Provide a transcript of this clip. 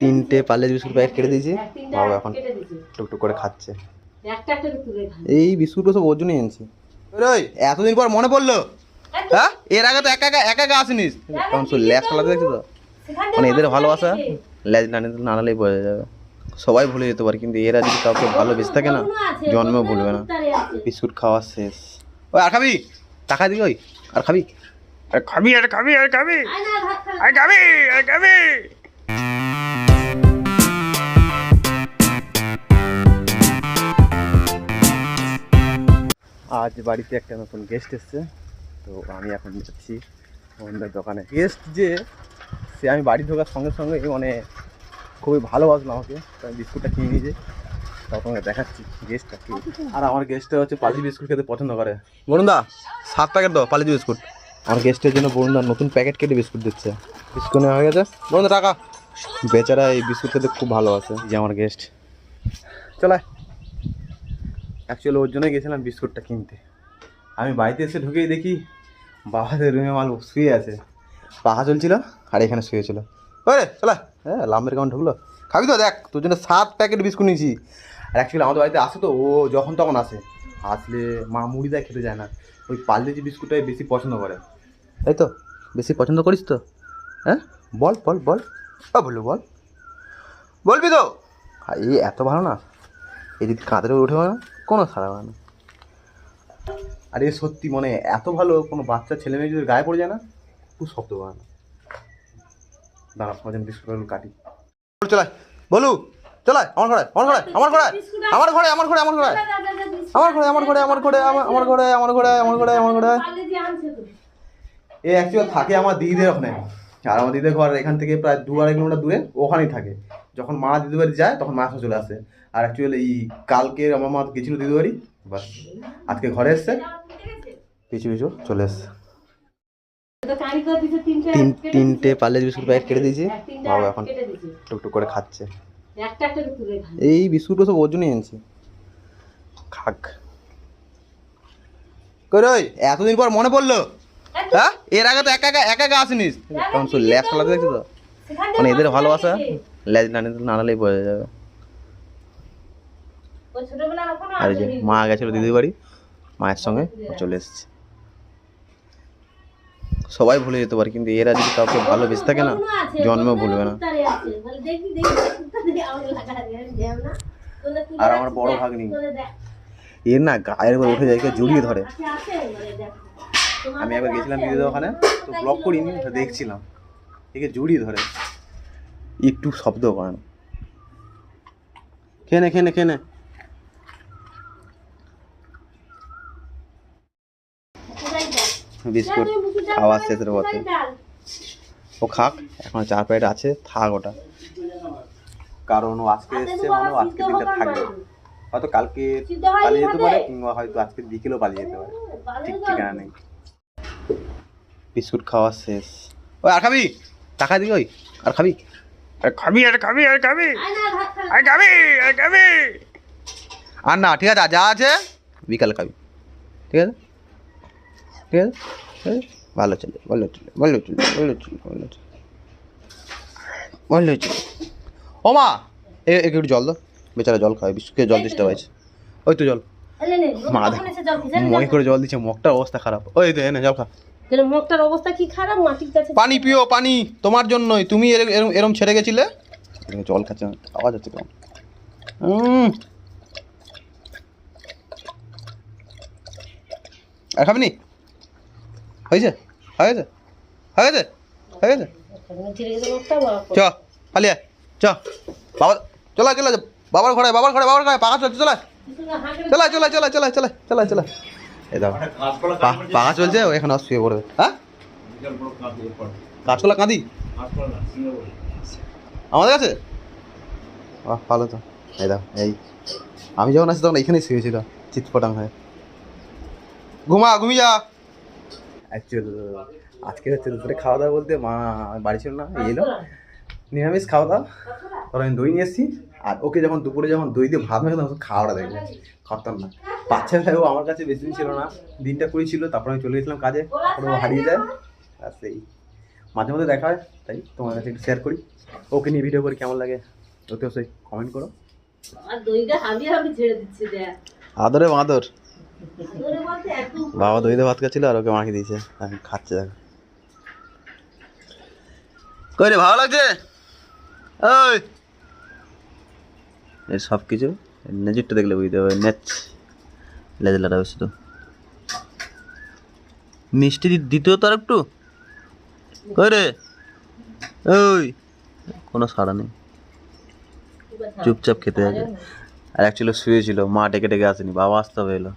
তিনটে Parle biscuit packet কেটে দিয়েছি, বাবা এখন টুকটুক করে খাচ্ছে। এই বিস্কুটগুলো সব ওর জন্যই এনেছি। এতদিন পর মনে পড়লো? হ্যাঁ, এর আগে তো একা একা আসিনিস। কেমন ল্যাজ চালাতে দেখছি তো, মানে এদের ভালোবাসা ল্যাজ না নাড়ালেই বোঝা যাবে। সবাই ভুলে যেতে পারে, কিন্তু এরা যদি কাউকে ভালো বেঁচে থাকে না, জন্মেও ভুলবে না। বিস্কুট খাওয়া শেষ। ওই আর খাবি? টাকা দিবি? ওই আর খাবি? আর খাবি আর খাবি আর খাবি আর খাবি আর খাবি। আজ বাড়িতে একটা নতুন গেস্ট এসছে, তো আমি এখন যাচ্ছি বন্ধুদের দোকানে। গেস্ট যে সে আমি বাড়ি ঢোকার সঙ্গে সঙ্গে মানে খুবই ভালোবাসলো আমাকে, তো আমি বিস্কুটটা কিনে নিয়েছি, তখন দেখাচ্ছি গেস্টটা কি। আর আমার গেস্টটা হচ্ছে পালি বিস্কুট খেতে পছন্দ করে। বরুণদা 7 প্যাকেট দাও পালি বিস্কুট। আমার গেস্টের জন্য বরুণদা নতুন প্যাকেট কেটে বিস্কুট দিচ্ছে। বিস্কুট নেওয়া হয়ে গেছে, বরুণদা টাকা। বেচারা এই বিস্কুট খেতে খুব ভালোবাসে। যে আমার গেস্ট চলে, অ্যাকচুয়ালি ওর জন্যই গেছিলাম বিস্কুটটা কিনতে। আমি বাড়িতে এসে ঢুকেই দেখি বাবাদের রুমে মাল শুয়ে আছে, পাখা চলছিল আর এখানে শুয়েছিল। ওরে চলে, হ্যাঁ লাম্বের কেমন ঢুকলো। খাবি তো? দেখ তোর জন্য 7 প্যাকেট বিস্কুট নিয়েছি। আর অ্যাকচুয়ালি আমাদের বাড়িতে আসে তো, ও যখন তখন আসে, আসলে মা মুড়ি দেয় খেতে যায় না, ওই পার্লে যে বিস্কুটটাই বেশি পছন্দ করে। তাই তো? বেশি পছন্দ করিস তো? হ্যাঁ বল বল বল, বলু বল, বলবি তো? এই এত ভালো না, এই যদি কাঁধের উঠে না কোনো সারা হয় না। আর এ সত্যি মানে এত ভালো, কোনো বাচ্চা ছেলে মেয়ে যদি গায়ে পড়ে যায় না, খুব শব্দ হয় না। দাঁড়া মাঝে বিস্কুটগুলো কাটি। চলায় বলু, চলায় আমার ঘরে আমার ঘরে আমার ঘরে আমার ঘরে আমার ঘরে আমার ঘরে আমার ঘরে আমার ঘরে আমার ঘরে আমার ঘরে আমার ঘরে আমার ঘরে আমার ঘরে। এ অ্যাকচুয়ালি থাকে আমার দিদিদের ওখানে, আর আমার দিদিদের ঘর এখান থেকে প্রায় 2-2.5 কিলোমিটার দূরে, ওখানেই থাকে। যখন মা দিদি বাড়ি যায় তখন মা এসে চলে আসে। আর অ্যাকচুয়ালি এই কালকে আমার মা গেছিল দিদি বাড়ি, বাস আজকে ঘরে এসছে, পিছু পিছু চলে এসছে। তিনটে পার্লে বিস্কুট প্যাকেট কেটে দিয়েছি, বাবা এখন টুকটুক করে খাচ্ছে। এই বিস্কুটগুলো সব ওর জন্যই এনেছি, খাক। কই এতদিন পর মনে পড়লো? হ্যাঁ, এর আগে তো একা আসিনিস। কেমন ল্যাজ চালাতে দেখছি তো, মানে এদের ভালোবাসা ল্যাজ না নাড়ালেই বোঝা যাবে। আর যে মা গেছিল দিদির বাড়ি, মায়ের সঙ্গে চলে এসছে। সবাই ভুলে যেতে পারে, কিন্তু এরা যদি কাউকে ভালো বেঁচে থাকে না, জন্মেও ভুলবে না। আর আমার বড় ভাগ্নি, এর না গায়ের উপর উঠে যায়, জড়িয়ে ধরে। আমি একবার গেছিলাম দিদিদের ওখানে, তো ব্লক করিনি, দেখছিলাম একে জড়িয়ে ধরে, একটু শব্দ করে না। খেয়ে নে খেয়ে নে খেয়ে নে। বিস্কুট খাওয়া শেষের পথে, ও খাক, এখন 4 প্যাকেট আছে, থাক ওটা। কারণ ও আজকে এসছে মানে ও আজকের দিনটা থাকবে, হয়তো কালকে পালিয়ে যেতে পারে, কিংবা হয়তো আজকে বিকেলেও পালিয়ে যেতে পারে, ঠিক ঠিকানা নেই। বিস্কুট খাওয়া শেষ। ওই আর খাবি? টাকা দিবি? ওই আর খাবি? আর খাবি আর খাবি আর খাবি আর খাবি আর খাবি আর না, ঠিক আছে যা আছে বিকালে খাবি, ঠিক আছে ঠিক আছে। ভালো চলে ভালো চলে ভালো চলে ভালো চলে ভালো চলে ভালো চলে। ও মা একটু জল দাও, বেচারা জল খাবে, বিস্কুটে জল দিতে হয়েছে। ওই তো জল, মা দেখ মনে করে জল দিচ্ছে, মুখটার অবস্থা খারাপ। ওই তো এনে জল খা। মুখটার অবস্থা কি খারাপ? মাটির কাছে পানি পিও, পানি তোমার জন্যই, তুমি এরম ছেড়ে গেছিলে। জল খাচ্ছে, আওয়াজ হচ্ছে কেমন। আর খাবি নি? হয়েছে হয়েছে হয়েছে হয়েছে। চ পালিয়ে চ, বাবা চলা চলে বাবার ঘরে বাবার ঘরে বাবার ঘরে, পাখা চলছে, চলে চলে চলে চলে চলে চলে চলে চলে। এই দাও পাখা চলছে, এখানে শুয়ে পড়বে। হ্যাঁ কাঁচকলা কাঁদি আমাদের কাছে, বাহ ভালো তো। এই দাও, এই আমি যখন আসি তখন এইখানেই শুয়েছিল চিৎপটাং হয়ে। ঘুমিয়ে যা। অ্যাকচুয়ালি আজকে হচ্ছে দুপুরে খাওয়া দাওয়া বলতে মা বাড়ি ছিল না, এলো নিরামিষ খাওয়া দাওয়া, তখন আমি দই নিয়ে এসেছি। আর ওকে যখন দুপুরে যখন দই দিয়ে ভাত মেখে তখন খাওয়াটা দেখবে, খাতাম না। বাচ্চাবেলায় ও আমার কাছে বেশি দিন ছিল না, দিনটা করেছিল, তারপর আমি চলে গেছিলাম কাজে, তারপরে ও হারিয়ে যায়। আর সেই মাঝে মধ্যে দেখা হয়, তাই তোমার কাছে একটু শেয়ার করি। ওকে নিয়ে ভিডিও করি, কেমন লাগে ওতে অবশ্যই কমেন্ট করো। আর দইটা হাবিয়ে হাবি ছেড়ে দিচ্ছে দেখ। আদরে মাদর, ধরে বলতে এত বাবা দই দিয়ে ভাত খাচ্ছিল আর ওকে মাখিয়ে দিয়েছে, এখন খাচ্ছে দেখো। কই রে, ভালো লাগছে? ওই এর সব কিছু নেজিরটা দেখলে বুঝতে হবে, নেচ লেজলাটা বেশি তো মিষ্টি দ্বিতীয় তো আর একটু। কই রে, ওই কোনো সাড়া নেই, চুপচাপ খেতে যাবে। আর অ্যাকচুয়ালি শুয়েছিল, মা ডেকে ডেকে আসেনি, বাবা আসতে হবে এলো।